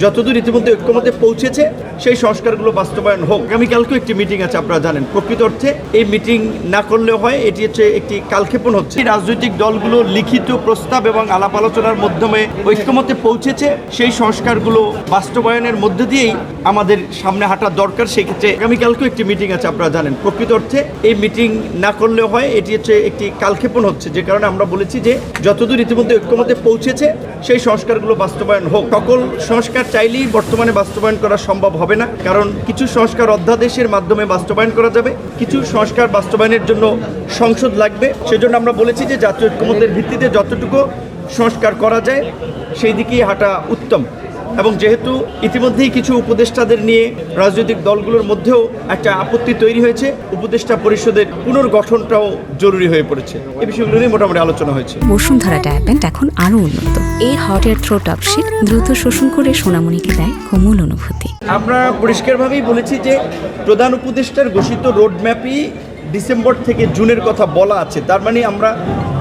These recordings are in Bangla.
যতদূর ইতিমধ্যে ঐক্যমতে পৌঁছেছে সেই সংস্কারগুলো বাস্তবায়ন হোক। আগামীকালকেও একটি মিটিং আছে, আপনারা জানেন। প্রকৃত অর্থে এই মিটিং না করলেও হয়, এটি হচ্ছে একটি কালক্ষেপণ হচ্ছে। রাজনৈতিক দলগুলো লিখিত প্রস্তাব এবং আলাপ আলোচনার মাধ্যমে ঐক্যমতে পৌঁছেছে, সেই সংস্কারগুলো বাস্তবায়নের মধ্যে দিয়েই আমাদের সামনে হাঁটার দরকার। সেই ক্ষেত্রে আগামীকালকেও একটি মিটিং আছে, আপনারা জানেন। প্রকৃত অর্থে এই মিটিং না করলেও হয়, এটি হচ্ছে একটি কালক্ষেপণ হচ্ছে, যে কারণে আমরা বলেছি যে যতদূর ইতিমধ্যে ঐক্যমতে পৌঁছেছে সেই সংস্কারগুলো বাস্তবায়ন হোক। সকল সংস্কার চাইলেই বর্তমানে বাস্তবায়ন করা সম্ভব হবে না, কারণ কিছু সংস্কার অধ্যাদেশের মাধ্যমে বাস্তবায়ন করা যাবে, কিছু সংস্কার বাস্তবায়নের জন্য সংসদ লাগবে। সেজন্য আমরা বলেছি যে জাতীয় ঐক্যমতের ভিত্তিতে যতটুকু সংস্কার করা যায় সেই দিকেই হাঁটা উত্তম। এবং যেহেতু ইতিমধ্যেই কিছু উপদেষ্টাদের নিয়ে রাজনৈতিক দলগুলোর মধ্যেও একটা আপত্তি তৈরি হয়েছে, উপদেষ্টা পরিষদের পুনর্গঠনটাও জরুরি হয়ে পড়েছে। এই বিষয়গুলো নিয়ে মোটামুটি আলোচনা হয়েছে। বসুন্ধরা ডায়াপেন্ট এখন আরো উন্নত। এই hot air through top sheet দ্রুত শোষণ করে সোনামণিকে দেয় কোমল অনুভূতি। আমরা পরিষ্কারভাবেই বলেছি যে প্রধান উপদেষ্টার ঘোষিত রোডম্যাপই ডিসেম্বর থেকে জুনের কথা বলা আছে। তার মানে আমরা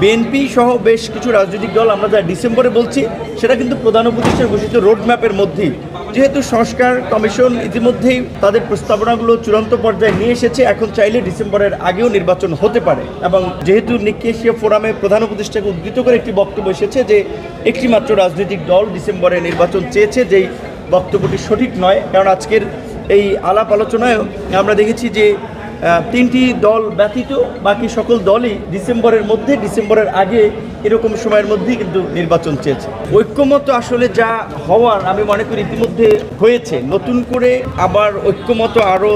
বিএনপি সহ বেশ কিছু রাজনৈতিক দল আমরা যা ডিসেম্বরে বলছি সেটা কিন্তু প্রধান উপদেষ্টার ঘোষিত রোডম্যাপের মধ্যেই। যেহেতু সংস্কার কমিশন ইতিমধ্যেই তাদের প্রস্তাবনাগুলো চূড়ান্ত পর্যায়ে নিয়ে এসেছে, এখন চাইলে ডিসেম্বরের আগেও নির্বাচন হতে পারে। এবং যেহেতু নিক্কি এশিয়া ফোরামে প্রধান উপদেষ্টাকে উদ্ধৃত করে একটি বক্তব্য এসেছে যে একটি মাত্র রাজনৈতিক দল ডিসেম্বরে নির্বাচন চেয়েছে, যেই বক্তব্যটি সঠিক নয়। কারণ আজকের এই আলাপ আলোচনায় আমরা দেখেছি যে তিনটি দল ব্যতীত বাকি সকল দলই ডিসেম্বরের আগে এরকম সময়ের মধ্যেই কিন্তু নির্বাচন চেয়েছে। ঐক্যমত আসলে যা হওয়ার আমি মনে করি ইতিমধ্যে হয়েছে। নতুন করে আবার ঐক্যমত আরও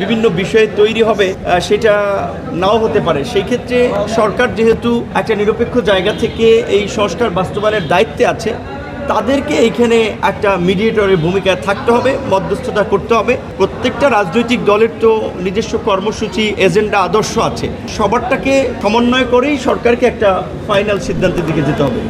বিভিন্ন বিষয়ে তৈরি হবে সেটা নাও হতে পারে। সেই ক্ষেত্রে সরকার যেহেতু একটা নিরপেক্ষ জায়গা থেকে এই সংস্কার বাস্তবায়নের দায়িত্বে আছে, তাদেরকে এইখানে একটা মিডিয়েটরের ভূমিকায় থাকতে হবে, মধ্যস্থতা করতে হবে। প্রত্যেকটা রাজনৈতিক দলের তো নিজস্ব কর্মসূচি, এজেন্ডা, আদর্শ আছে। সবারটাকে সমন্বয় করেই সরকারকে একটা ফাইনাল সিদ্ধান্তের দিকে যেতে হবে।